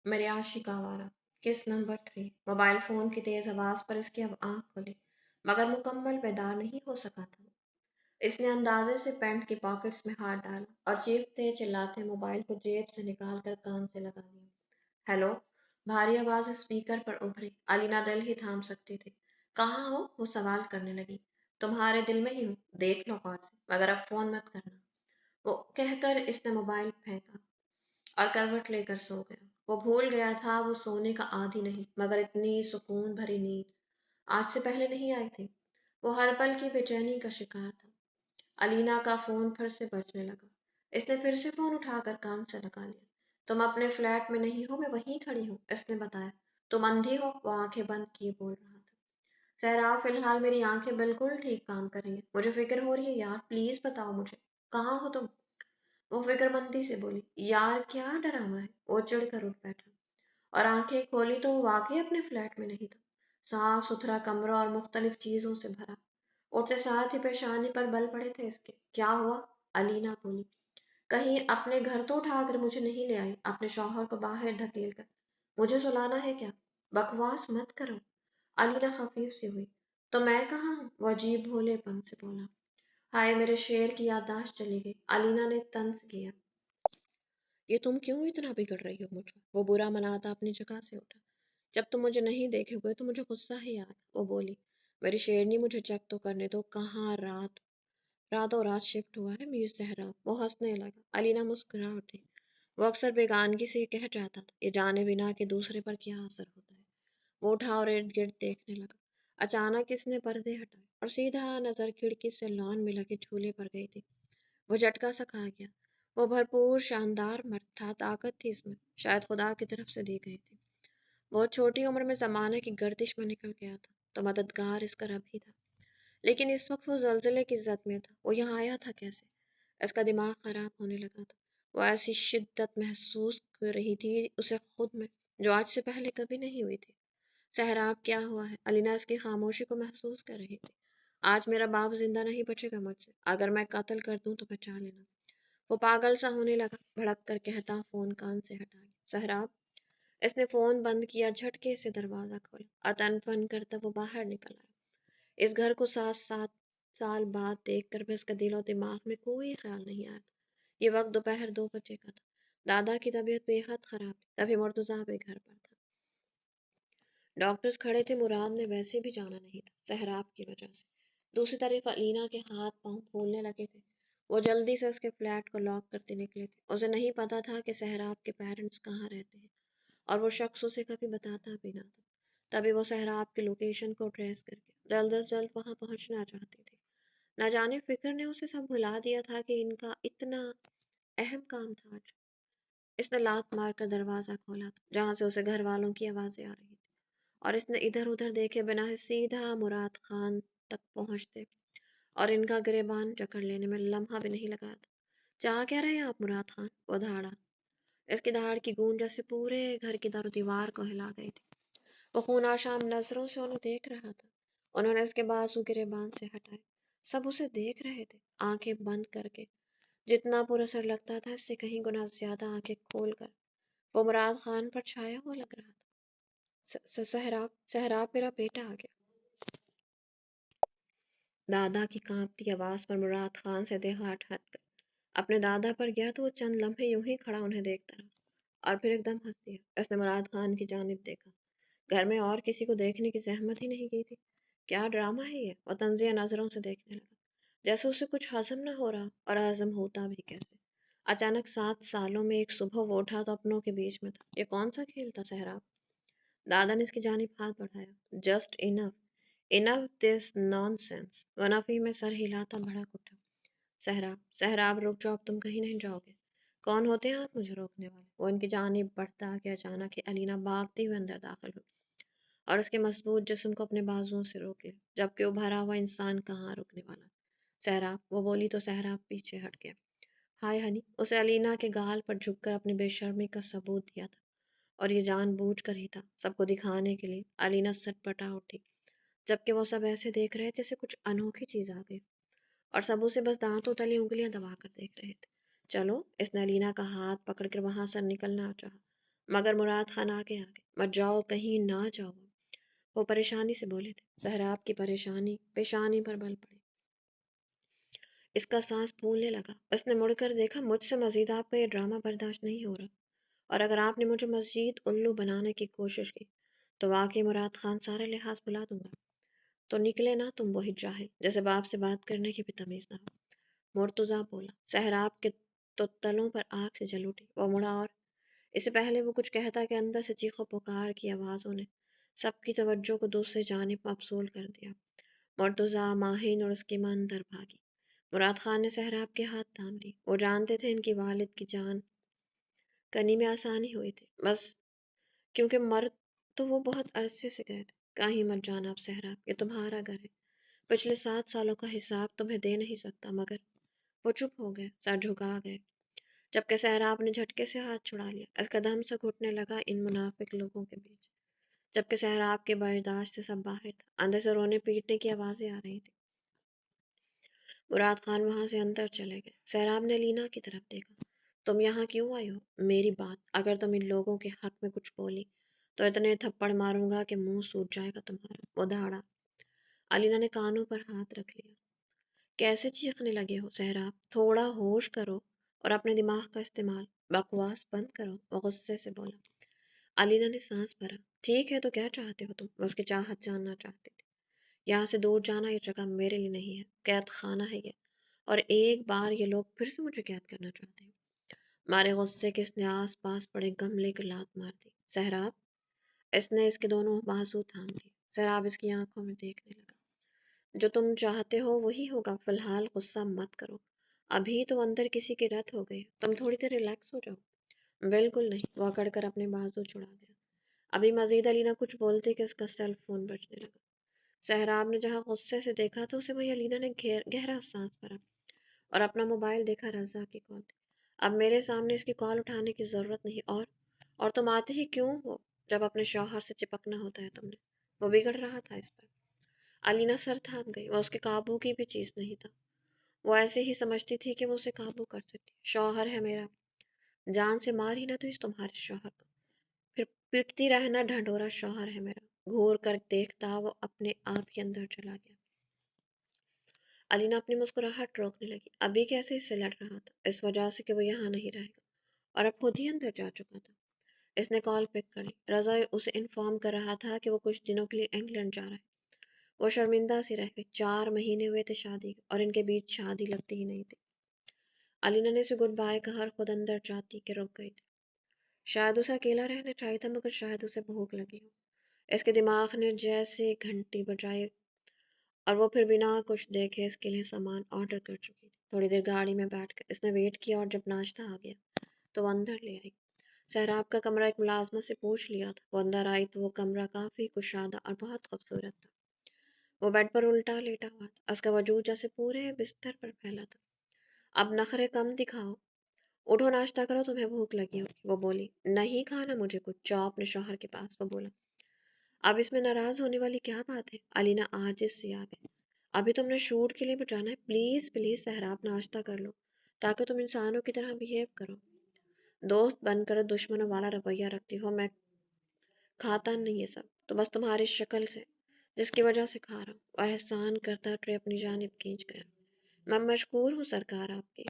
میری عاشق آوارہ قسط نمبر 3 موبائل فون کی تیز آواز پر اس کی اب آنکھ کھلی مگر مکمل بیدار نہیں ہو سکا تھا۔ اس نے اندازے سے پینٹ کی پاکٹس میں ہاتھ ڈالا اور چیختے چلاتے موبائل کو جیب سے نکال کر کان سے لگا لیا۔ ہیلو، بھاری آواز اسپیکر پر ابھری۔ علینا دل ہی تھام سکتی تھی۔ کہاں ہو؟ وہ سوال کرنے لگی۔ تمہارے دل میں ہی ہوں، دیکھ لو غور سے، مگر اب فون مت کرنا۔ وہ کہہ کر اس نے موبائل پھینکا اور کروٹ لے کر سو گیا۔ وہ بھول گیا تھا وہ سونے کا عادی نہیں، مگر اتنی سکون بھری نیند آج سے پہلے نہیں آئی تھی۔ وہ ہر پل کی بے چینی کا شکار تھا۔ علینا کا فون پھر سے بجنے لگا۔ اس نے پھر سے فون اٹھا کر کان سے لگا لیا۔ تم اپنے فلیٹ میں نہیں ہو، میں وہیں کھڑی ہوں، اس نے بتایا۔ تم اندھی ہو؟ وہ آنکھیں بند کیے بول رہا تھا۔ صحرا، فی الحال میری آنکھیں بالکل ٹھیک کام کر رہی ہیں، مجھے فکر ہو رہی ہے یار، پلیز بتاؤ مجھے، کہاں ہو تم؟ وہ فکر مندی سے بولی۔ یار کیا ڈرامہ ہے؟ وہ چڑھ کر اٹھ بیٹھا اور آنکھیں کھولی تو وہ واقعی اپنے فلیٹ میں نہیں تھا۔ صاف ستھرا کمرہ اور مختلف چیزوں سے بھرا۔ اٹھتے ساتھ ہی پیشانی پر بل پڑے تھے اس کے۔ کیا ہوا؟ علینا بولی۔ کہیں اپنے گھر تو اٹھا کر مجھے نہیں لے آئی، اپنے شوہر کو باہر دھکیل کر مجھے سلانا ہے کیا؟ بکواس مت کرو۔ علینا خفیف سی ہوئی۔ تو میں کہاں ہوں؟ وہ عجیب بھولے پن سے بولا۔ ہائے میرے شیر کی یادداشت چلی گئی، علینا نے طنز کیا۔ یہ تم کیوں اتنا بگڑ رہی ہو مجھ پر؟ وہ برا مناتا اپنی جگہ سے اٹھا۔ جب تم مجھے نہیں دیکھے ہوئے تو مجھے غصہ ہی آیا، وہ بولی۔ میری شیرنی مجھے چیک تو کرنے دو، کہاں راتوں رات شفٹ ہوا ہے میر صحرا؟ وہ ہنسنے لگا۔ علینا مسکرا اٹھی۔ وہ اکثر بیگانگی سے یہ کہہ جاتا تھا، یہ جانے بنا کہ دوسرے پر کیا اثر ہوتا ہے۔ وہ اٹھا اور ارد گرد دیکھنے لگا۔ اچانک اس نے پردے ہٹائے اور سیدھا نظر کھڑکی سے لان میں لگے جھولے پر گئی تھی۔ وہ جھٹکا سا کھا گیا۔ وہ بھرپور شاندار مرد تھا، طاقت تھی اس میں، شاید خدا کی طرف سے دی گئی تھی۔ بہت چھوٹی عمر میں زمانے کی گردش میں نکل گیا تھا تو مددگار اس کا رب ہی تھا، لیکن اس وقت وہ زلزلے کی زد میں تھا۔ وہ یہاں آیا تھا کیسے؟ اس کا دماغ خراب ہونے لگا تھا۔ وہ ایسی شدت محسوس کر رہی تھی اسے خود میں جو آج سے پہلے کبھی نہیں ہوئی تھی۔ صحرا، کیا ہوا ہے؟ علینا اس کی خاموشی کو محسوس کر رہی تھی۔ آج میرا باپ زندہ نہیں بچے گا مجھ سے، اگر میں قتل کر دوں تو بچا لینا۔ وہ پاگل سا ہونے لگا، بھڑک کر کہتا فون کان سے ہٹا گیا۔ صحرا، اس نے فون بند کیا، جھٹکے سے دروازہ کھولا اور تن پن کرتا وہ باہر نکل آیا۔ اس گھر کو 7 سال بعد دیکھ کر بھی اس کے دل و دماغ میں کوئی خیال نہیں آیا تھا۔ یہ وقت دوپہر 2 بجے کا تھا۔ دادا کی طبیعت بے حد خراب تھی، تبھی مرتضیٰ بھی گھر پر تھا۔ ڈاکٹرز کھڑے تھے، مراد نے ویسے بھی جانا نہیں تھا، سہراب کی وجہ سے۔ دوسری طرف علینا کے ہاتھ پاؤں پھولنے لگے تھے۔ وہ جلدی سے اس کے فلیٹ کو لاک کرتے نکلے تھے۔ اسے نہیں پتا تھا کہ سہراب کے پیرنٹس کہاں رہتے ہیں، اور وہ شخص اسے کبھی بتاتا بھی نہ تھا۔ تبھی وہ سہراب کی لوکیشن کو ٹریس کر کے جلد از جلد وہاں پہنچنا چاہتی تھی۔ نہ جانے فکر نے اسے سب بھلا دیا تھا کہ ان کا اتنا اہم کام تھا آج۔ اس نے لات مار کر دروازہ کھولا تھا، جہاں سے اسے گھر والوں کی آوازیں آ رہی تھی، اور اس نے ادھر ادھر دیکھے بنا ہی سیدھا مراد خان تک پہنچتے اور ان کا گریبان جکڑ لینے میں لمحہ بھی نہیں لگا تھا۔ چاہ کیا رہے ہیں آپ مراد خان؟ وہ دھاڑا۔ اس کی دھاڑ کی گونج جیسے پورے گھر کی در و دیوار کو ہلا گئی تھی۔ وہ خون آشام نظروں سے انہیں دیکھ رہا تھا۔ انہوں نے اس کے بازو گریبان سے ہٹائے۔ سب اسے دیکھ رہے تھے، آنکھیں بند کر کے۔ جتنا پر اثر لگتا تھا اس سے کہیں گنا زیادہ آنکھیں کھول کر وہ مراد خان پر چھایا ہوا لگ رہا تھا۔ سہراب میرا بیٹا آ گیا۔ دادا کی کانپتی آواز پر مراد خان سے دیہات ہٹ کر اپنے دادا پر گیا تو وہ چند لمحے یوں ہی کھڑا انہیں دیکھتا رہا، اور پھر ایک دم ہنس دیا۔ اس نے مراد خان کی جانب دیکھا۔ گھر میں اور کسی کو دیکھنے کی زحمت ہی نہیں کی تھی۔ کیا ڈرامہ ہے یہ؟ وہ طنزیہ نظروں سے دیکھنے لگا، جیسے اسے کچھ ہضم نہ ہو رہا، اور ہضم ہوتا بھی کیسے؟ اچانک 7 سالوں میں ایک صبح وہ اٹھا تو اپنوں کے بیچ میں تھا۔ یہ کون سا کھیل تھا سہراب؟ دادا نے اس کی جانب ہاتھ بڑھایا۔ جسٹ انف دس نان سینس۔ وہ نفی میں سر ہلاتا بھڑک اٹھا۔ سہراب رک جاؤ، اب تم کہیں نہیں جاؤ گے۔ کون ہوتے ہیں آپ مجھے روکنے والے؟ وہ ان کی جانب بڑھتا کہ اچانک ہی علینا بھاگتی ہوئے اندر داخل ہوئی اور اس کے مضبوط جسم کو اپنے بازوؤں سے روک لیا، جبکہ وہ بھرا ہوا انسان کہاں رکنے والا۔ سہراب، وہ بولی تو سہراب پیچھے ہٹ گیا۔ ہائے ہنی، اسے علینا کے گال پر جھک کر اپنی بے شرمی کا ثبوت دیا تھا، اور یہ جان بوجھ کر ہی تھا، سب کو دکھانے کے لیے۔ علینا سٹ پٹا اٹھی، جبکہ وہ سب ایسے دیکھ رہے جیسے کچھ انوکھی چیز آ گئی، اور سب اسے بس دانتوں تلے انگلیاں دبا کر دیکھ رہے تھے۔ چلو، اس نے علینا کا ہاتھ پکڑ کر وہاں سے نکلنا چاہا، مگر مراد خان آگے آگے، مت جاؤ کہیں نہ جاؤ۔ وہ پریشانی سے بولے تھے۔ سہراب کی پریشانی پیشانی پر بل پڑی۔ اس کا سانس پھولنے لگا۔ اس نے مڑ کر دیکھا، مجھ سے مزید آپ کا یہ ڈرامہ برداشت نہیں ہو رہا، اور اگر آپ نے مجھے مزید الو بنانے کی کوشش کی تو واقعی مراد خان سارے لحاظ بلا دوں گا۔ تو نکلے نا تم وہی جاہل جیسے باپ سے بات کرنے کی بھی تمیز نہ ہو۔ مرتضیٰ بولا۔ سہراب کے تو تلوں پر آگ سے جل اٹھی۔ وہ مڑا اور اس سے پہلے وہ کچھ کہتا کہ اندر سے چیخ و پکار کی آوازوں نے سب کی توجہ کو دوسری جانب مبذول کر دیا۔ مرتضیٰ، ماہین اور اس کی ماں اندر بھاگی۔ مراد خان نے سہراب کے ہاتھ تھام لی۔ وہ جانتے تھے ان کی والد کی جان کنی میں آسانی ہوئی تھی، بس کیونکہ مرد تو وہ بہت عرصے سے گئے تھے۔ کہیں مت جانا اب سہراب، یہ تمہارا گھر ہے، پچھلے 7 سالوں کا حساب تمہیں دے نہیں سکتا۔ مگر وہ چپ ہو گئے، سر جھکا گئے، جبکہ سہراب نے جھٹکے سے ہاتھ چھڑا لیا۔ اس کا دم سا گھٹنے لگا ان منافق لوگوں کے بیچ، جبکہ سہراب کے برداشت سے سب باہر تھا۔ اندر سے رونے پیٹنے کی آوازیں آ رہی تھی۔ مراد خان وہاں سے اندر چلے گئے۔ سہراب نے لینا کی طرف دیکھا۔ تم یہاں کیوں آئی ہو؟ میری بات، اگر تم ان لوگوں کے حق میں کچھ بولی تو اتنے تھپڑ ماروں گا کہ منہ سوج جائے گا تمہارا۔ وہ دھاڑا۔ علینا نے کانوں پر ہاتھ رکھ لیا۔ کیسے چیخنے لگے ہو سہراب؟ تھوڑا ہوش کرو اور اپنے دماغ کا استعمال، بکواس بند کرو۔ وہ غصے سے بولا۔ علینا نے سانس بھرا۔ ٹھیک ہے تو کیا چاہتے ہو تم؟ وہ اس کی چاہت جاننا چاہتی تھی۔ یہاں سے دور جانا یہ جگہ میرے لیے نہیں ہے، قید خانہ ہے یہ، اور ایک بار یہ لوگ پھر سے مجھے قید کرنا چاہتے ہیں۔ مارے غصے کے اس نے آس پاس پڑے گملے کی لات مار دی۔ سہراب! اس نے اس کے دونوں بازو تھام لیے۔ سہراب اس کی آنکھوں میں دیکھنے لگا۔ جو تم چاہتے ہو وہی ہوگا، فی الحال غصہ مت کرو، ابھی تو اندر کسی کی ڈیتھ ہو گئی، تم تھوڑی دیر ریلیکس ہو جاؤ۔ بالکل نہیں، وہ اکڑ کر اپنے بازو چھڑا گیا۔ ابھی مزید علینا کچھ بولتی کہ اس کا سیل فون بجنے لگا۔ سہراب نے جہاں غصے سے دیکھا تو اسے وہی علینا نے گہرا سانس بھرا اور اپنا موبائل دیکھا۔ رضا کی کال تھی۔ اب میرے سامنے اس کی کال اٹھانے کی ضرورت نہیں، اور تم آتے ہی کیوں ہو جب اپنے شوہر سے چپکنا ہوتا ہے تم نے؟ وہ بگڑ رہا تھا اس پر۔ علینا سر تھام گئی۔ وہ اس کے قابو کی بھی چیز نہیں تھا۔ وہ ایسے ہی سمجھتی تھی کہ وہ اسے قابو کر سکتی۔ شوہر ہے میرا، جان سے مار ہی نہ تو اس تمہارے شوہر کو، پھر پیٹتی رہنا۔ ڈھنڈورا شوہر ہے میرا۔ گھور کر دیکھتا وہ اپنے آپ ہی اندر چلا گیا۔ علینا اپنی مسکراہٹ روکنے لگی۔ ابھی کیسے اس سے لڑ رہا تھا، اس وجہ سے کہ وہ یہاں نہیں رہے گا، اور اب خود ہی اندر جا چکا تھا۔ اس نے کال پک کر لی۔ رضا اسے انفارم کر رہا تھا کہ وہ کچھ دنوں کے لیے انگلینڈ جا رہا ہے۔ وہ شرمندہ سی رہ گئی۔ 4 مہینے ہوئے تھے شادی کے، اور ان کے بیچ شادی لگتی ہی نہیں تھی۔ علینا نے اسے گڈ بائے کہا اور خود اندر جاتی کہ رک گئی تھی۔ شاید اسے اکیلا رہنا چاہیے تھا، مگر شاید اسے بھوک لگی ہو۔ اس کے دماغ نے جیسے گھنٹی بجائی اور وہ پھر بنا کچھ دیکھے اس کے لیے سامان آرڈر کر چکی تھی۔ تھوڑی دیر گاڑی میں بیٹھ کر اس نے ویٹ کیا، اور جب ناشتہ آ گیا تو وہ اندر لے آئی۔ سہراب کا کمرہ ایک ملازمت سے پوچھ لیا تھا۔ وہ اندر آئی تو وہ کمرہ کافی کشادہ اور بہت خوبصورت تھا۔ وہ بیڈ پر الٹا لیٹا ہوا تھا، اس کا وجود جیسے پورے بستر پر پھیلا تھا۔ اب نخرے کم دکھاؤ، اٹھو ناشتہ کرو، تمہیں بھوک لگی ہوگی۔ وہ بولی۔ نہیں کھانا مجھے کچھ، جاؤ اپنے شوہر کے پاس۔ وہ بولا۔ اب اس میں ناراض ہونے والی کیا بات ہے؟ علینا عاجز سی آ گئی۔ ابھی تم نے شوٹ کے لیے بھی جانا ہے، پلیز پلیز سہراب ناشتہ کر لو تاکہ تم انسانوں کی طرح بہیو کرو۔ دوست بن کر دشمنوں والا رویہ رکھتی ہو۔ میں کھاتا نہیں یہ سب، تو بس تمہاری شکل سے جس کی وجہ سے کھا رہا ہوں۔ وہ احسان کرتا ٹرے اپنی جانب کھینچ گیا۔ میں مشکور ہوں سرکار آپ کی۔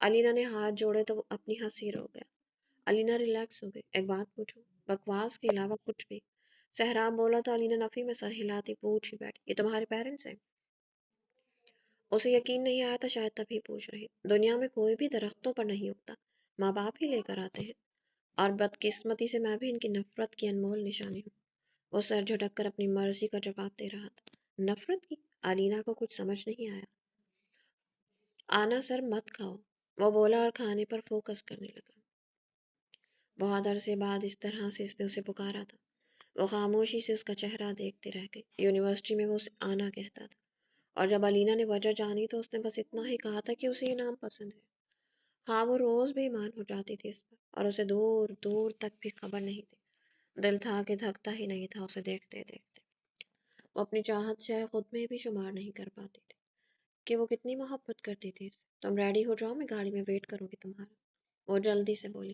علینا نے ہاتھ جوڑے تو وہ اپنی ہنسی روک گیا۔ علینا ریلیکس ہو گئی۔ ایک بات پوچھوں؟ بکواس کے علاوہ کچھ بھی؟ سہراب بولا تو علینا نفی میں سر ہلاتی پوچھ ہی بیٹھی۔ یہ تمہارے پیرنٹس ہیں؟ اسے یقین نہیں آیا تھا، شاید تبھی پوچھ رہی۔ دنیا میں کوئی بھی درختوں پر نہیں اگتا، ماں باپ ہی لے کر آتے ہیں، اور بدقسمتی سے میں بھی ان کی نفرت کی انمول نشانی ہوں۔ وہ سر جھٹک کر اپنی مرضی کا جواب دے رہا تھا۔ نفرت کی؟ علینا کو کچھ سمجھ نہیں آیا۔ آنا سر مت کھاؤ، وہ بولا اور کھانے پر فوکس کرنے لگا۔ بہت عرصے بعد اس طرح سے اس نے اسے پکارا تھا۔ وہ خاموشی سے اس کا چہرہ دیکھتے رہ گئی۔ یونیورسٹی میں وہ اسے آنا کہتا تھا، اور جب علینا نے وجہ جانی تو اس نے بس اتنا ہی کہا تھا کہ اسے یہ نام پسند ہے۔ ہاں، وہ روز بے ایمان ہو جاتی تھی اس پر، اور اسے دور دور تک بھی خبر نہیں تھی۔ دل تھا کہ دھکتا ہی نہیں تھا اسے دیکھتے دیکھتے۔ وہ اپنی چاہت شاید خود میں بھی شمار نہیں کر پاتی تھی کہ وہ کتنی محبت کرتی تھی اسے۔ تم ریڈی ہو جاؤ، میں گاڑی میں ویٹ کروں گی تمہارا، وہ جلدی سے بولی۔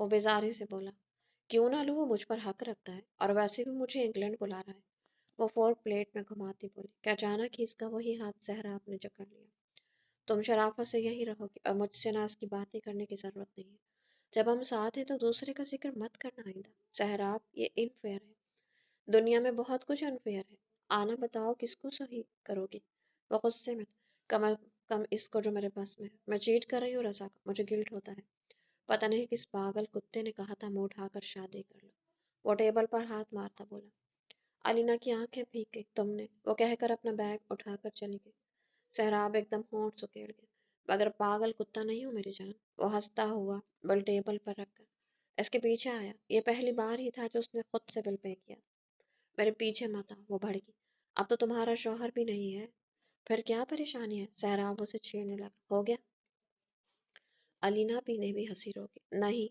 وہ بیزاری سے بولا، کیوں نہ لوں، وہ مجھ پر حق رکھتا ہے اور ویسے بھی مجھے انگلینڈ بلا رہا ہے۔ وہ فورک پلیٹ میں گھماتی بولی کہ اچانک ہی اس کا وہی ہاتھ سہراب نے جکڑ لیا۔ تم شرافت سے یہی رہو گی اور مجھ سے نہ اس کی باتیں کرنے کی ضرورت نہیں ہے۔ جب ہم ساتھ ہیں تو دوسرے کا ذکر مت کرنا آئندہ۔ سہراب، یہ ان فیئر ہے، دنیا میں بہت کچھ انفیئر ہے، آنا بتاؤ کس کو صحیح کرو گی؟ وہ غصے میں تھا، کم از کم اس کو جو میرے بس میں ہے۔ میں چیٹ کر رہی ہوں رضا، مجھے گلٹ ہوتا ہے۔ پتہ نہیں کس پاگل کتے نے کہا تھا منہ اٹھا کر شادی کر لو۔ وہ ٹیبل پر ہاتھ مارتا بولا۔ علینا کی آنکھیں بھیگ گئی، تم نے، وہ کہہ کر اپنا بیگ اٹھا کر چلی گئی۔ سہراب ایک دم ہونٹ سکیڑ گیا۔ مگر پاگل کتا نہیں ہوں میری جان، وہ ہنستا ہوا بل ٹیبل پر رکھ کر اس کے پیچھے آیا۔ یہ پہلی بار ہی تھا جو اس نے خود سے بل پے کیا۔ میرے پیچھے مت آؤ، وہ بھڑکی۔ اب تو تمہارا شوہر بھی نہیں ہے، پھر کیا پریشانی ہے؟ سہراب اسے چھیڑنے لگا۔ ہو گیا؟ علینا نے بھی ہنسی روکی۔ نہیں،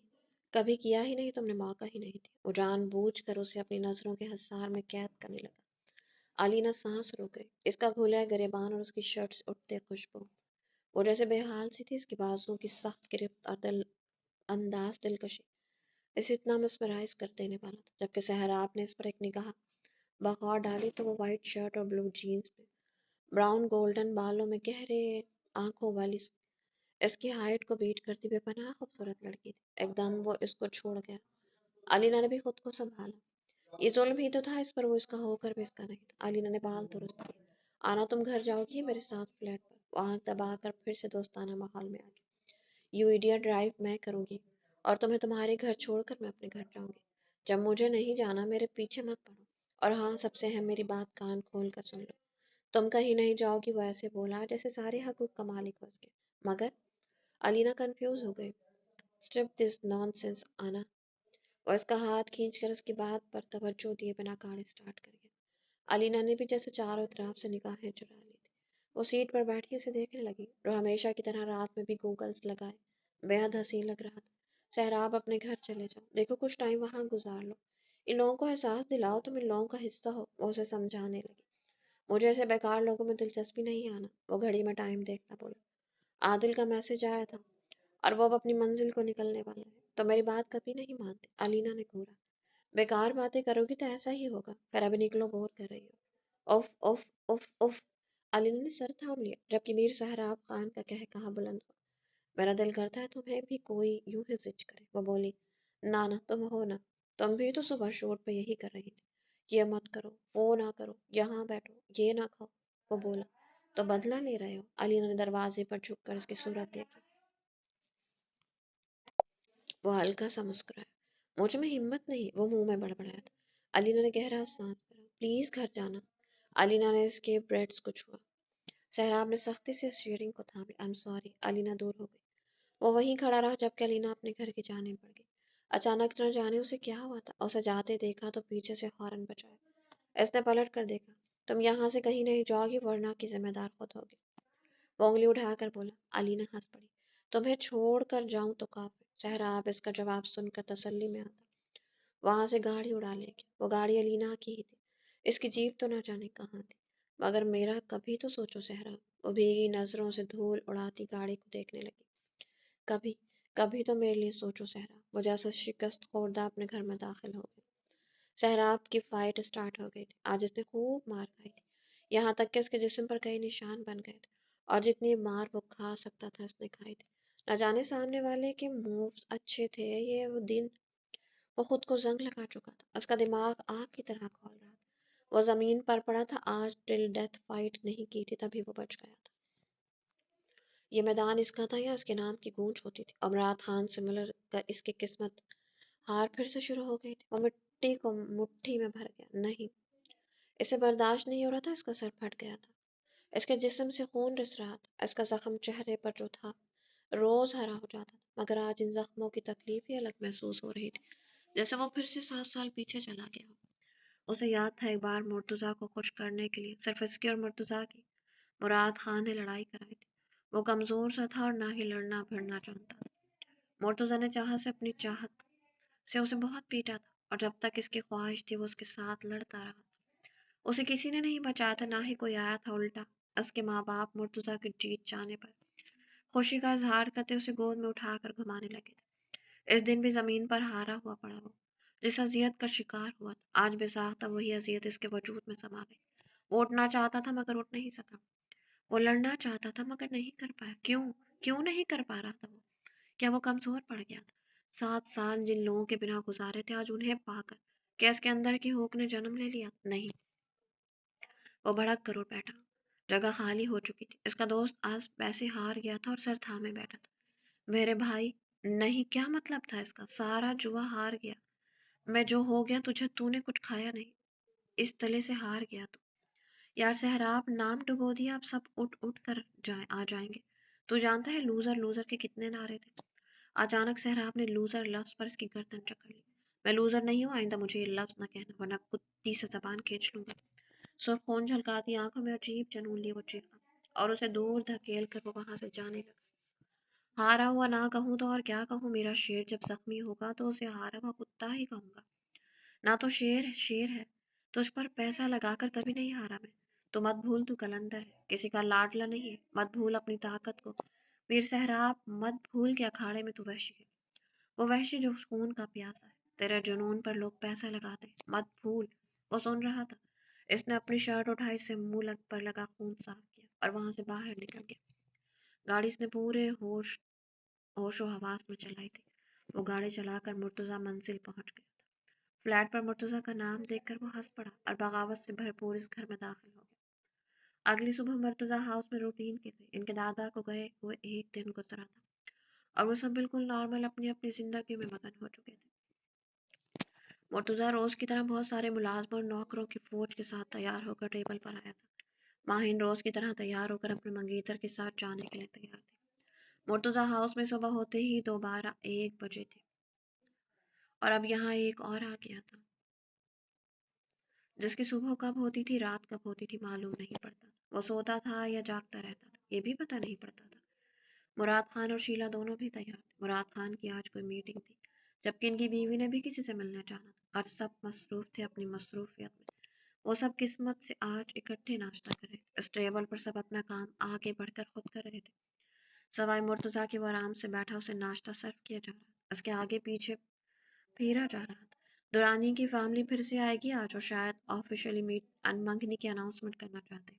کبھی کیا ہی نہیں، تم نے موقع ہی نہیں دیا۔ وہ جان بوجھ کر اسے اپنی نظروں کے حصار میں قید کرنے لگا۔ علینا سانس روک گئی، اس کا گھولا گریبان اور اس کی شرٹ سے اٹھتے خوشبو، وہ جیسے بے حال سی تھی، اس کی بازوؤں کی سخت گرفت اور انداز دلکشی اسے اتنا مسمرائز کر دینے والا تھا۔ جبکہ سہراب نے اس پر ایک نگاہ بغور ڈالی تو وہ وائٹ شرٹ اور بلو جینز میں، براؤن گولڈن بالوں میں، گہرے آنکھوں والی اس کی ہائٹ کو بیٹ کرتی بے پناہ خوبصورت لڑکی تھی۔ ایک دم وہ اس کو چھوڑ گیا۔ علینا نے بھی خود کو سنبھالا۔ یہ ظلم ہی تو تھا اس پر، وہ اس کا ہو کر بھی اس کا نہیں تھا۔ علینا نے بال درست کیے۔ آنا تم گھر جاؤ گی میرے ساتھ فلیٹ پر؟ وہ آنکھ دبا کر پھر سے دوستانہ ماحول میں آ گئی۔ یو ایڈیٹ، ڈرائیو میں کروں گی اور تمہیں تمہارے گھر چھوڑ کر میں اپنے گھر جاؤں گی۔ جب مجھے نہیں جانا میرے پیچھے مت پڑو، اور ہاں، سب سے اہم، میری بات کان کھول کر سن لو۔ تم کہیں نہیں جاؤ گی، وہ ایسے بولا جیسے سارے حقوق کا مالک ہو اس کے۔ مگر علینا کنفیوز ہو گئی۔ اسٹپ دس نان سینس آنا۔ وہ اس کا ہاتھ کھینچ کر اس کی بات پر توجہ دیے بنا گاڑی سٹارٹ کر گیا۔ علینا نے بھی جیسے چاروں طرف سے نگاہیں چرا لی تھی۔ وہ سیٹ پر بیٹھی اسے دیکھنے لگی، جو ہمیشہ کی طرح رات میں بھی گوگلز لگائے بے حد حسین لگ رہا تھا۔ سہراب، اپنے گھر چلے جاؤ، دیکھو کچھ ٹائم وہاں گزار لو، ان لوگوں کو احساس دلاؤ تم ان لوگوں کا حصہ ہو۔ وہ اسے سمجھانے لگی۔ مجھے ایسے بیکار لوگوں میں دلچسپی نہیں آنا۔ وہ گھڑی میں ٹائم دیکھتا بولا۔ عادل کا میسج آیا تھا اور وہ اب اپنی منزل کو نکلنے والا ہے، تو میری بات کبھی نہیں مانتے۔ علینا نے گھورا۔ بیکار باتیں کرو گی تو ایسا ہی ہوگا، پھر ابھی نکلو، بور کر رہی ہو۔ اف اف اف اف۔ علینا نے سر تھام لیا، جبکہ میر سہراب خان کا کہا بلند ہوا۔ میرا دل کرتا ہے تمہیں بھی کوئی یوں ہی زچ کرے۔ وہ بولی، نانا تم ہو نا، تم بھی تو صبح شوٹ پہ یہی کر رہی تھی، یہ مت کرو، وہ نہ کرو، یہاں بیٹھو، یہ نہ کھاؤ۔ وہ بولا، تو بدلہ لے رہے ہو؟ علینا نے دروازے پر جھک کر اس کی صورت دیکھی۔ وہ ہلکا سا مسکرایا۔ مجھ میں ہمت نہیں، وہ منہ میں بڑبڑایا تھا۔ علینا نے گہرا سانس بھرا۔ پلیز گھر جانا۔ علینا نے اس کے بریسٹ کو چھوا۔ سہراب نے سختی سے اسٹیئرنگ کو تھام لیا۔ I am sorry. علینا دور ہو گئی۔ وہ وہیں کھڑا رہا جبکہ علینا اپنے گھر کی جانب بڑھ گئی۔ اچانک نہ جانے اسے کیا ہوا تھا، اسے جاتے دیکھا تو پیچھے سے ہارن بجایا۔ اس نے پلٹ کر دیکھا۔ تم یہاں سے کہیں نہیں جاؤ گی ورنہ کی ذمہ دار خود ہوگی۔ وہ انگلی اٹھا کر بولا۔ علینا ہنس پڑی۔ تمہیں چھوڑ کر جاؤں تو کافی۔ سہراب اس کا جواب سن کر تسلی میں آتا وہاں سے گاڑی اڑا لے گیا۔ وہ گاڑی علینا کی ہی تھی، اس کی جیپ تو نہ جانے کہاں تھی۔ مگر میرا کبھی تو سوچو سہراب۔ وہ بھیگی نظروں سے دھول اڑاتی گاڑی کو دیکھنے لگی۔ کبھی کبھی تو میرے لیے سوچو سہراب۔ وہ جیسا شکست خوردہ اپنے گھر میں داخل ہو گئی۔ سہراب کی فائٹ سٹارٹ ہو گئی تھی۔ آج اس نے خوب مار کھائی تھی، یہاں تک کہ اس کے جسم پر کئی نشان بن گئے تھے، اور جتنی مار وہ کھا سکتا تھا اس نے کھائی تھی۔ نہ جانے سامنے والے کے مووز اچھے تھے یہ وہ دن، وہ خود کو زنگ لگا چکا تھا، اس کا دماغ آگ کی طرح کھول رہا تھا۔ وہ زمین پر پڑا تھا، آج ٹل ڈیتھ فائٹ نہیں کی تھی تبھی وہ بچ گیا تھا۔ یہ میدان اس کا تھا یا اس کے نام کی گونج ہوتی تھی؟ امراۃ خان سے مل کر اس کی قسمت ہار پھر سے شروع ہو گئی تھی۔ وہ مٹی کو مٹھی میں بھر گیا۔ نہیں، اسے برداشت نہیں ہو رہا تھا، اس کا سر پھٹ گیا تھا، اس کے جسم سے خون رس رہا تھا، اس کا زخم چہرے پر جو تھا روز ہرا ہو جاتا تھا، مگر آج ان زخموں کی تکلیف ہی الگ محسوس ہو رہی تھی، جیسے وہ پھر سے 7 سال پیچھے چلا گیا ہو۔ اسے یاد تھا ایک بار مرتضیٰ کو خوش کرنے کے لیے صرف اس کی اور مرتضیٰ کی مراد خان نے لڑائی کرائی تھی۔ وہ کمزور سا تھا اور نہ ہی لڑنا بھڑنا جانتا تھا۔ مرتضیٰ نے چاہت سے اپنی چاہت سے اسے بہت پیٹا تھا، اور جب تک اس کی خواہش تھی وہ اس کے ساتھ لڑتا رہا تھا۔ اسے کسی نے نہیں بچایا تھا، نہ ہی کوئی آیا تھا، الٹا اس کے ماں باپ مرتضیٰ کے جیت جانے پر خوشی کا اظہار کرتے اسے گود میں اٹھا کر گھمانے لگے تھے۔ اس دن بھی زمین پر ہارا ہوا پڑا وہ، جس اذیت کا شکار ہوا تھا، آج بے ساختہ وہی اذیت اس کے وجود میں سما گئی۔ وہ اٹھنا چاہتا تھا مگر اٹھ نہیں سکا، وہ لڑنا چاہتا تھا مگر نہیں کر پایا۔ کیوں؟ کیوں نہیں کر پا رہا تھا وہ؟ کیا وہ کمزور پڑ گیا تھا؟ 7 سال جن لوگوں کے بنا گزارے تھے، آج انہیں پا کر کیا اس کے اندر کی ہوک نے جنم لے لیا؟ نہیں، وہ بھڑک کر اٹھ بیٹھا۔ جگہ خالی ہو چکی تھی۔ اس کا دوست آج ویسے ہار گیا تھا اور سر تھامے بیٹھا تھا۔ میرے بھائی، نہیں، کیا مطلب تھا اس کا؟ سارا جوا ہار گیا۔ میں جو ہو گیا تجھے، تو نے کچھ کھایا نہیں، اس تلے سے ہار گیا تو۔ یار سہراب، نام ڈبو دیا، اب سب اٹھ اٹھ کر آ جائیں گے۔ تو جانتا ہے لوزر لوزر کے کتنے نعرے تھے؟ اچانک سہراب نے لوزر لفظ پر اس کی گردن جکڑ لی۔ میں لوزر نہیں ہوں، آئندہ مجھے یہ لفظ نہ کہنا ورنہ کتی سے زبان کھینچ لوں گا۔ سرخون جھلکاتی آنکھوں میں عجیب جنون لیے وہ چیخا اور اسے دور دھکیل کر وہ وہاں سے جانے لگا۔ ہارا ہوا نہ کہوں تو اور کیا کہوں؟ میرا شیر جب زخمی ہوگا تو اسے ہارا ہوا کتا ہی کہوں گا۔ نہ تو شیر شیر ہے، تجھ پر پیسہ لگا کر کبھی نہیں ہارا میں۔ تو مت بھول تو کلندر ہے، کسی کا لاڈلا نہیں ہے۔ مت بھول اپنی طاقت کو میر صحراب، مت بھول کہ اکھاڑے میں تو وحشی ہے، وہ وحشی جو خون کا پیاسا ہے۔ تیرے جنون پر لوگ پیسہ لگاتے ہیں، مت بھول۔ وہ سن رہا تھا۔ اس نے اپنی شرٹ اٹھائی، سے منہ پر لگا خون صاف کیا اور وہاں سے باہر نکل گیا۔ گاڑی اس نے پورے ہوش و حواس میں چلائی تھی۔ وہ گاڑی چلا کر مرتضیٰ منزل پہنچ گیا تھا۔ فلیٹ پر مرتضیٰ کا نام دیکھ کر وہ ہنس پڑا اور بغاوت سے بھرپور اس گھر میں داخل ہو گیا۔ اگلی صبح مرتضیٰ ہاؤس میں روٹین کی تھی۔ ان کے دادا کو گئے ہوئے ایک دن گزرا تھا اور وہ سب بالکل نارمل اپنی اپنی زندگی میں مگن ہو چکے تھے۔ مرتضیٰ روز کی طرح بہت سارے ملازموں اور نوکروں کی فوج کے ساتھ تیار ہو کر ٹیبل پر آیا تھا۔ ماہین روز کی طرح تیار ہو کر اپنے منگیتر کے ساتھ جانے کے لیے تیار تھی۔ مرتضیٰ ہاؤس میں صبح ہوتے ہی 1 بجے تھے اور اب یہاں ایک اور آ گیا تھا جس کی صبح کب ہوتی تھی رات کب ہوتی تھی معلوم نہیں پڑتا تھا۔ وہ سوتا تھا یا جاگتا رہتا تھا یہ بھی پتہ نہیں پڑتا تھا۔ مراد خان اور شیلا دونوں بھی تیار تھے۔ مراد خان کی آج کوئی میٹنگ تھی، جبکہ ان کی بیوی نے بھی کسی سے ملنا چاہنا تھا۔ آج سب مصروف تھے اپنی مصروفیت میں۔ وہ سب قسمت سے آج اکٹھے ناشتہ کر رہے تھے۔ اس ٹیبل پر سب اپنا کام آگے بڑھ کر خود کر رہے تھے، سوائے مرتضیٰ کے۔ وہ آرام سے بیٹھا، اسے ناشتہ سرو کیا جا رہا تھا، اس کے آگے پیچھے پھیرا جا رہا تھا۔ دورانی کی فیملی پھر سے آئے گی آج، اور شاید آفیشلی منگنی کی اناؤنسمنٹ کرنا چاہتے ہیں۔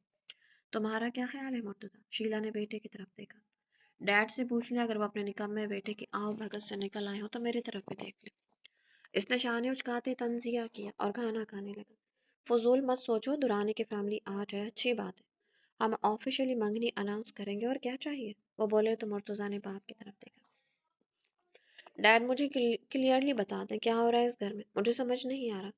تمہارا کیا خیال ہے مرتضیٰ؟ شیلا نے بیٹے کی طرف دیکھا۔ ڈیڈ سے پوچھ لیں، اگر وہ اپنے نکمے بیٹے کی آؤ بھگت سے نکل آئے ہو تو میری طرف بھی دیکھ لیں۔ اس نے شانے اچکاتے تنزیہ کیا اور کھانا کھانے لگا۔ فضول مت سوچو، دورانی کی فیملی آ جائے اچھی بات ہے، ہم آفیشلی منگنی اناؤنس کریں گے، اور کیا چاہیے؟ وہ بولے تو مرتضیٰ نے باپ کی طرف دیکھا۔ ڈیڈ مجھے کلیئرلی بتا دیں کیا ہو رہا ہے اس گھر میں، مجھے سمجھ نہیں آ رہا۔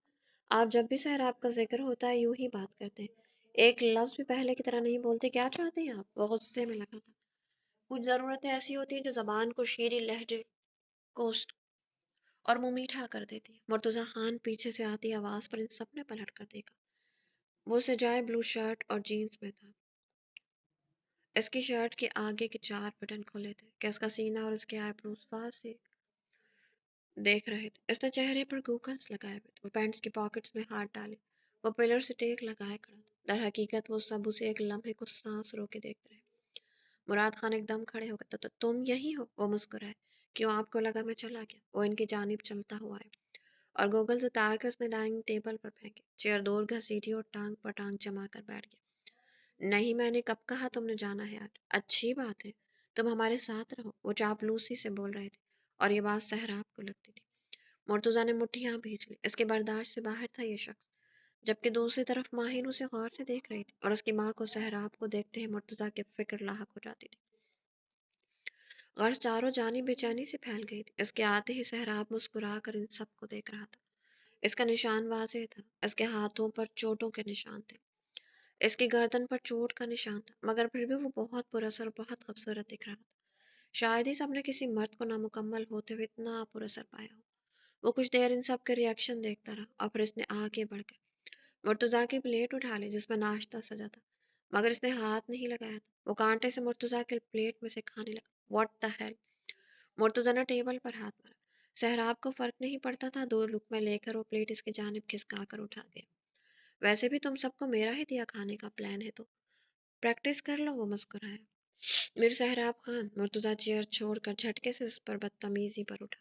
آپ جب بھی سہراب کا ذکر ہوتا ہے یوں ہی بات کرتے ہیں، ایک لفظ بھی پہلے کی طرح نہیں بولتے۔ کیا چاہتے ہیں آپ؟ وہ غصے میں لگا تھا۔ کچھ ضرورتیں ایسی ہوتی ہیں جو زبان کو شیریں لہجے کو اور منہ میٹھا کر دیتی ہے۔ مرتضیٰ خان پیچھے سے آتی آواز پر ان سب نے پلٹ کر دیکھا۔ وہ سجائے بلو شرٹ اور جینز میں تھا۔ اس کی شرٹ کے آگے کے 4 بٹن کھلے تھے کہ اس کا سینہ اور اس کے آئی بروز سے دیکھ رہے تھے۔ اس نے چہرے پر گوگلز لگائے ہوئے تھے۔ وہ پینٹس کی پاکٹس میں ہاتھ ڈالے، وہ پلر سے ٹیک لگائے کھڑا تھا۔ در حقیقت وہ سب اسے ایک لمحے کو سانس رو کے دیکھ رہے۔ مراد خان ایک دم کھڑے ہو گئے۔ تو تم یہی ہو؟ وہ مسکرائے۔ کیوں، آپ کو لگا میں چلا گیا؟ وہ ان کی جانب چلتا ہوا ہے اور گوگلز اتار کر اس نے ڈائننگ ٹیبل پر پھینکے۔ چیئر دور گھسیٹی اور ٹانگ پر ٹانگ جما کر بیٹھ گیا۔ نہیں، میں نے کب کہا تم نے جانا ہے آج؟ اچھی بات ہے، تم ہمارے ساتھ رہو۔ وہ چاپلوسی سے بول رہے تھے اور یہ بات سہراب کو لگتی تھی۔ مرتضیٰ نے مٹھیاں بھیج لی۔ اس کے برداشت سے باہر تھا یہ شخص، جبکہ دوسری طرف ماہین اسے غور سے دیکھ رہی تھی اور اس کی ماں کو سہراب کو دیکھتے ہی مرتضیٰ کی فکر لاحق ہو جاتی تھی۔ غرض چاروں جانب بے چینی سے پھیل گئی تھی۔ اس کے آتے ہی سہراب مسکرا کر ان سب کو دیکھ رہا تھا۔ اس کا نشان واضح تھا، اس کے ہاتھوں پر چوٹوں کے نشان تھے، اس کی گردن پر چوٹ کا نشان تھا، مگر پھر بھی وہ بہت پراثر اور بہت خوبصورت دکھ رہا تھا۔ شاید ہی سب نے کسی مرد کو نامکمل ہوتے ہوئے اتنا پراثر پایا ہو۔ وہ کچھ دیر ان سب کے ریئیکشن دیکھتا رہا اور پھر اس نے آگے بڑھ کر مرتضیٰ کی پلیٹ اٹھا لی جس میں ناشتہ سجا تھا، مگر اس نے ہاتھ نہیں لگایا تھا۔ وہ کانٹے سے مرتضیٰ کے پلیٹ میں سے کھانے لگا۔ What the hell! مرتضیٰ نے ٹیبل پر ہاتھ مارا۔ سہراب کو فرق نہیں پڑتا تھا، 2 لقمے لے کر وہ پلیٹ اس کی جانب کھسکا کر اٹھا گیا۔ ویسے بھی تم سب کو میرا ہی دیا کھانے کا پلان ہے تو پریکٹس کر لو، وہ مسکرایا۔ میر سہراب خان! مرتضیٰ چیئر چھوڑ کر جھٹکے سے اس پر بدتمیزی پر اٹھا۔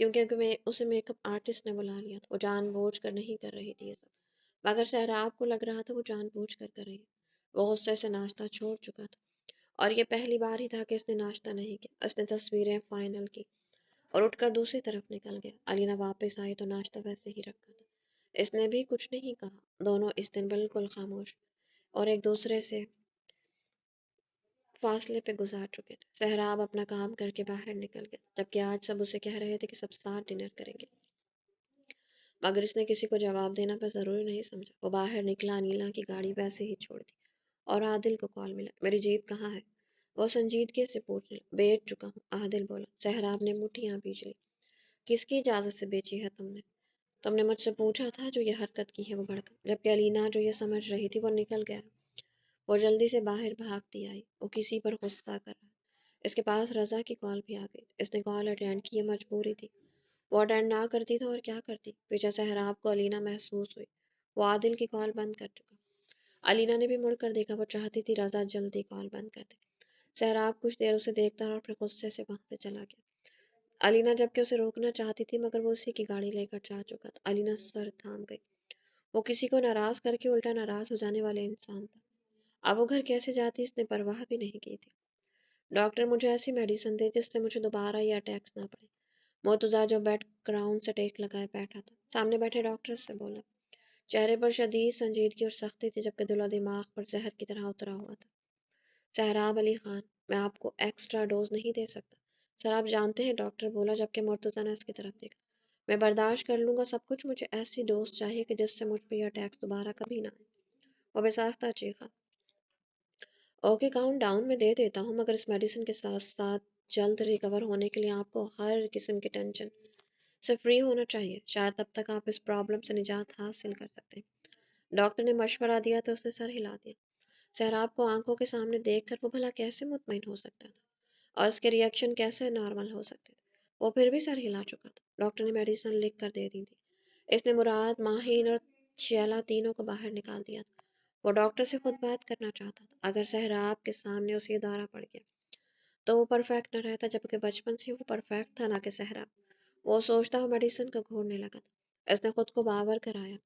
کیونکہ میں اسے میک اپ آرٹسٹ نے بلا لیا تھا. وہ جان بوجھ کر نہیں کر رہی تھی یہ سب، مگر سہراب کو لگ رہا تھا وہ جان بوجھ کر رہی ہے. وہ غصے سے ناشتہ چھوڑ چکا تھا، اور یہ پہلی بار ہی تھا کہ اس نے ناشتہ نہیں کیا. اس نے تصویریں فائنل کی اور اٹھ کر دوسری طرف نکل گیا. علینا واپس آئی تو ناشتہ ویسے ہی رکھا تھا. اس نے بھی کچھ نہیں کہا. دونوں اس دن بالکل خاموش اور ایک دوسرے سے فاصلے پہ گزار چکے تھے. سہراب اپنا کام کر کے باہر نکل گیا، جبکہ آج سب اسے کہہ رہے تھے کہ سب ساتھ ڈنر کریں گے، مگر اس نے کسی کو جواب دینا پہ ضروری نہیں سمجھا. وہ باہر نکلا، انیلا کی گاڑی ویسے ہی چھوڑ دی اور عادل کو کال ملا. میری جیپ کہاں ہے؟ وہ سنجیدگی سے پوچھ لیا. بیچ چکا ہوں، عادل بولا. سہراب نے مٹھیاں بیچ لی. کس کی اجازت سے بیچی ہے تم نے؟ تم نے مجھ سے پوچھا تھا. جو یہ حرکت کی ہے وہ بھڑکا، جبکہ علینا جو یہ سمجھ رہی تھی وہ نکل گیا. وہ جلدی سے باہر بھاگتی آئی. وہ کسی پر غصہ کر رہا. اس کے پاس رضا کی کال بھی آ گئی. اس نے کال اٹینڈ کی. یہ مجبوری تھی. وہ اٹینڈ نہ کرتی تو اور کیا کرتی. پیچھے سہراب کو علینا محسوس ہوئی. وہ عادل کی کال بند کر چکا. علینا نے بھی مڑ کر دیکھا. وہ چاہتی تھی رضا جلدی کال بند کر دے. سہراب کچھ دیر اسے دیکھتا رہا اور پھر غصے سے وہاں سے چلا گیا. علینا جبکہ اسے روکنا چاہتی تھی مگر وہ اسی کی گاڑی لے کر جا چکا تھا. علینا سر تھام گئی. وہ کسی کو ناراض کر کے الٹا ناراض ہو جانے والے انسان تھا. اب وہ گھر کیسے جاتی اس نے پرواہ بھی نہیں کی تھی. ڈاکٹر مجھے ایسی میڈیسن دے جس سے مجھے دوبارہ یہ اٹیکس نہ پڑے. مرتضیٰ جو بیڈ گراؤنڈ سے ٹیک لگائے بیٹھا تھا سامنے بیٹھے ڈاکٹر سے بولا. چہرے پر شدید سنجیدگی اور سختی تھی، جبکہ دل و دماغ پر زہر کی طرح اترا ہوا تھا. سہراب علی خان، میں آپ کو ایکسٹرا ڈوز نہیں دے سکتا. سر آپ جانتے ہیں، ڈاکٹر بولا، جبکہ مرتضیٰ نے اس کی طرف دیکھا. میں برداشت کر لوں گا سب کچھ، مجھے ایسی ڈوز چاہیے کہ جس سے مجھ پہ یہ اٹیکس دوبارہ کبھی نہ آئے. وہ بے ساختہ چیخا. اوکے کاؤنٹ ڈاؤن میں دے دیتا ہوں، مگر اس میڈیسن کے ساتھ ساتھ جلد ریکور ہونے کے لیے آپ کو ہر قسم کی ٹینشن سے فری ہونا چاہیے. شاید تب تک آپ اس پرابلم سے نجات حاصل کر سکتے ہیں. ڈاکٹر نے مشورہ دیا تو اس نے سر ہلا دیا. سہراب کو آنکھوں کے سامنے دیکھ کر وہ بھلا کیسے مطمئن ہو سکتا تھا، اور اس کے ریئیکشن کیسے نارمل ہو سکتے تھے. وہ پھر بھی سر ہلا چکا تھا. ڈاکٹر نے میڈیسن لکھ کر دے دی تھی. اس نے مراد، ماہین اور شیلا تینوں کو باہر نکال دیا تھا. وہ ڈاکٹر سے خود بات کرنا چاہتا تھا. اگر سہراب کے سامنے اسے دورہ پڑ گیا تو وہ پرفیکٹ نہ رہتا، جبکہ بچپن سے وہ پرفیکٹ تھا نہ کہ سہراب. وہ سوچتا ہوا میڈیسن کو گھورنے لگا تھا. اس نے خود کو باور کرایا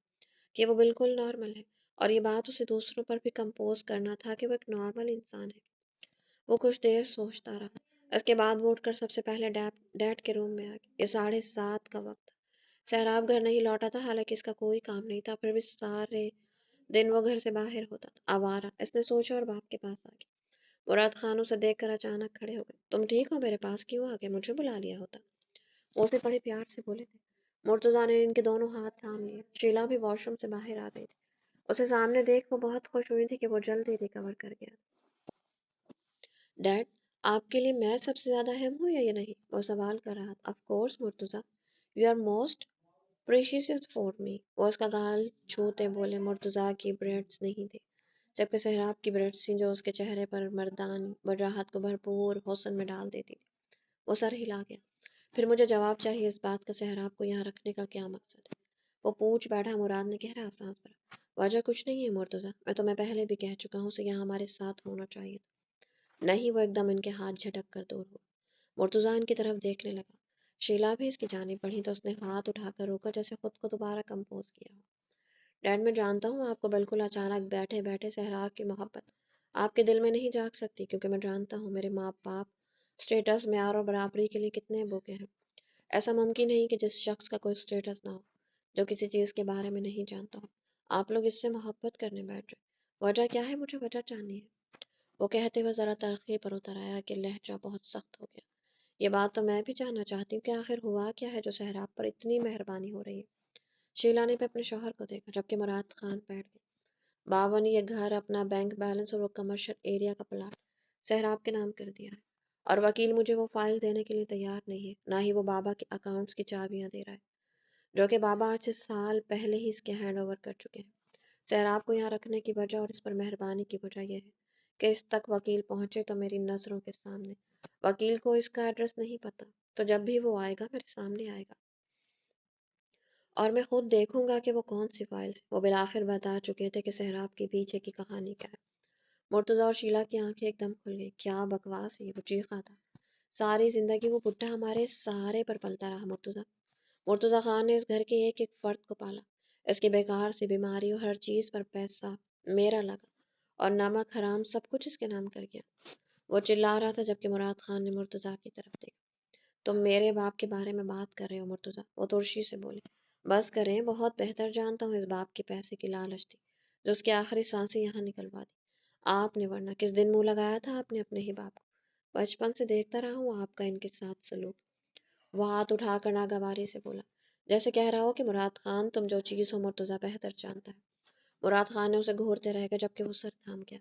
کہ وہ بالکل نارمل ہے، اور یہ بات اسے دوسروں پر بھی کمپوز کرنا تھا کہ وہ ایک نارمل انسان ہے. وہ کچھ دیر سوچتا رہا. اس کے بعد وہ اٹھ کر سب سے پہلے ڈیڈ کے روم میں آ گیا. یہ 7:30 کا وقت تھا. سہراب گھر نہیں لوٹا تھا، حالانکہ اس کا کوئی کام نہیں تھا، پھر بھی سارے دن وہ گھر سے باہر ہوتا تھا. آوارہ، اس نے سوچا اور باپ کے پاس آ گیا. مراد خان اسے دیکھ کر اچانک کھڑے ہو گئے. تم ٹھیک ہو؟ میرے پاس کیوں آ گئے؟ مجھے بلا لیا ہوتا. وہ اسے بڑے پیار سے بولے تھے. مرتضیٰ نے ان کے دونوں ہاتھ تھام لیے. شیلا بھی واش روم سے باہر آ گئی تھی. اسے سامنے دیکھ وہ بہت خوش ہوئی تھی کہ وہ جلد ہی ریکور کر گیا. ڈیڈ، آپ کے لیے میں سب سے زیادہ اہم ہوں یا یہ نہیں؟ وہ سوال کر رہا تھا. Of course Murtaza, you are most precious for me. وہ اس کا گال چھوتے بولے. مرتضیٰ کی بریسٹس نہیں تھے، جبکہ سہراب کی بریسٹس تھیں جو اس کے چہرے پر مردانہ وجاہت کو بھرپور حسن میں ڈال دیتی تھی. وہ سر ہلا گیا. پھر مجھے جواب چاہیے اس بات کا، سہراب کو یہاں رکھنے کا کیا مقصد ہے؟ وہ پوچھ بیٹھا. مراد نے گہرا سانس بھرا. وجہ کچھ نہیں ہے مرتضیٰ، میں تمہیں پہلے بھی کہہ چکا ہوں، اسے یہاں ہمارے ساتھ ہونا چاہیے تھا. نہیں. وہ ایک دم ان کے ہاتھ جھٹک کر دور ہوا. مرتضیٰ ان کی طرف دیکھنے لگا. شیلا بھی اس کی جانب بڑھی تو اس نے ہاتھ اٹھا کر روکا، جیسے خود کو دوبارہ کمپوز کیا ہو. ڈیڈ، میں جانتا ہوں آپ کو بالکل اچانک بیٹھے بیٹھے سہراب کی محبت آپ کے دل میں نہیں جاگ سکتی، کیونکہ میں جانتا ہوں میرے ماں باپ اسٹیٹس، معیار اور برابری کے لیے کتنے بوکے ہیں. ایسا ممکن نہیں کہ جس شخص کا کوئی اسٹیٹس نہ ہو، جو کسی چیز کے بارے میں نہیں جانتا ہو، آپ لوگ اس سے محبت کرنے بیٹھ جائیں. وجہ کیا ہے؟ مجھے وجہ جاننی ہے. وہ کہتے ہوئے ذرا ترقی پر اتر آیا کہ لہجہ بہت سخت ہو گیا. یہ بات تو میں بھی جاننا چاہتی ہوں کہ آخر ہوا کیا ہے جو سہراب پر اتنی مہربانی ہو رہی ہے. شیلا نے بھی اپنے شوہر کو دیکھا، جبکہ مراد خان بیٹھ گئے. بابا نے یہ گھر، اپنا بینک بیلنس اور وہ کمرشل ایریا کا پلاٹ سہراب کے نام کر دیا ہے، اور وکیل مجھے وہ فائل دینے کے لیے تیار نہیں ہے. نہ ہی وہ بابا کے اکاؤنٹس کی چابیاں دے رہا ہے، جو کہ بابا آج سے سال پہلے ہی اس کے ہینڈ اوور کر چکے ہیں. سہراب کو یہاں رکھنے کی وجہ اور اس پر مہربانی کی وجہ یہ ہے کہ اس تک وکیل پہنچے تو میری نظروں کے سامنے. وکیل کو اس کا ایڈریس نہیں پتا، تو جب بھی وہ آئے گا میرے سامنے آئے گا، اور میں خود دیکھوں گا کہ وہ کون سی فائلز. وہ بالآخر بتا چکے تھے کہ سہراب کے پیچھے کی کہانی کیا ہے. مرتضیٰ اور شیلا کی آنکھیں ایک دم کھل گئی. کیا بکواس ہے یہ! وہ چیخا تھا. ساری زندگی وہ بڈھا ہمارے سہارے پر پلتا رہا مرتضیٰ۔ مرتضیٰ خان نے اس گھر کے ایک ایک فرد کو پالا، اس کی بیکار سی بیماری اور ہر چیز پر پیسہ میرا لگا، اور نمک حرام سب کچھ اس کے نام کر گیا۔ وہ چلا رہا تھا جبکہ مراد خان نے مرتضیٰ کی طرف دیکھا۔ تم میرے باپ کے بارے میں بات کر رہے ہو مرتضیٰ، وہ ترشی سے بولے۔ بس کریں، بہت بہتر جانتا ہوں اس باپ کے پیسے کی لالچ تھی جو اس کی آخری سانسیں یہاں نکلوا دی۔ آپ نے ورنہ کس دن منہ لگایا تھا آپ نے اپنے ہی باپ کو؟ بچپن سے دیکھتا رہا ہوں آپ کا ان کے ساتھ سلوک۔ وہ ہاتھ اٹھا کر ناگواری سے بولا، جیسے کہہ رہا ہو کہ مراد خان تم جو چیز ہو مرتضیٰ بہتر جانتا ہے۔ مراد خان نے اسے گھورتے رہ گئے جبکہ وہ سر تھام گیا۔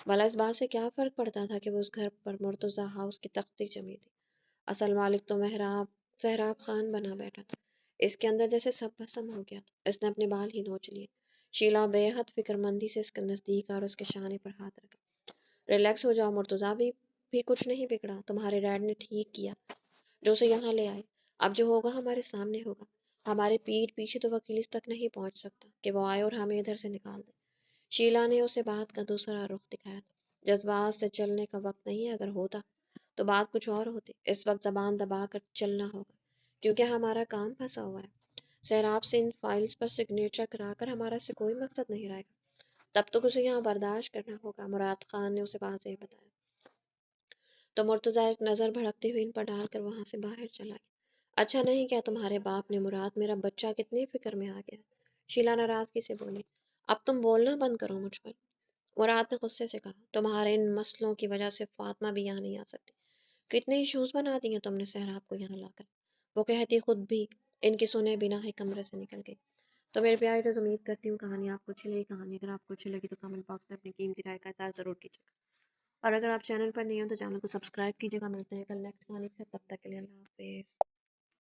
بھلا اس بات سے کیا فرق پڑتا تھا کہ وہ اس گھر پر مرتضیٰ ہاؤس کی تختی جمی تھی؟ اصل مالک تو سہراب خان بنا بیٹھا تھا۔ اس کے اندر جیسے سب بھسم ہو گیا تھا۔ اس نے اپنے بال ہی نوچ لیے۔ شیلا بے حد فکر مندی سے اس کے نزدیک اور اس کے شانے پر ہاتھ رکھا۔ ریلیکس ہو جاؤ مرتضیٰ، بھی کچھ نہیں بگڑا۔ تمہارے ڈیڈ نے ٹھیک کیا جو اسے یہاں لے آئے۔ اب جو ہوگا ہمارے سامنے ہوگا۔ ہمارے پیٹ پیچھے تو وکیل تک نہیں پہنچ سکتا کہ وہ آئے اور ہمیں ادھر سے نکال دے۔ شیلا نے اسے بات کا دوسرا رخ دکھایا تھا۔ جذبات سے چلنے کا وقت نہیں، اگر ہوتا تو بات کچھ اور ہوتی۔ اس وقت زبان دبا کر چلنا ہوگا کیونکہ ہمارا کام پھنسا ہوا ہے۔ سہراب سے ان فائلز پر سگنیچر کرا کر ہمارا سے کوئی مقصد نہیں رہے گا۔ تب تک اسے یہاں برداشت کرنا ہوگا، مراد خان نے اسے واضح بتایا۔ تو مرتضیٰ ایک نظر بھڑکتے ہوئے ان پر ڈال کر وہاں سے باہر چلا گیا۔ اچھا نہیں کیا تمہارے باپ نے مراد، میرا بچہ کتنی فکر میں آ گیا۔ شیلا ناراضگی سے بولی، اب تم بولنا بند کرو مجھ پر۔ مراد نے غصے سے کہا، تمہارے ان مسئلوں کی وجہ سے فاطمہ بھی یہاں نہیں آ سکتی۔ کتنے ایشوز بنا دیے تم نے سہراب کو یہاں لا کر۔ وہ کہتی خود بھی ان کی سنے بنا ہی کمرے سے نکل گئی۔ تو میرے پیارے تو امید کرتی ہوں کہانی آپ کو اچھی لگی۔ کہانی اگر آپ کو اچھی لگی تو کمنٹ باکس میں اپنی قیمتی رائے کا اظہار ضرور کیجیے گا، اور اگر آپ چینل پر نہیں ہو تو چینل کو سبسکرائب کیجیے گا۔ ملتے ہیں کل نیکسٹ کہانی کے ساتھ، تب تک کے لیے اللہ حافظ۔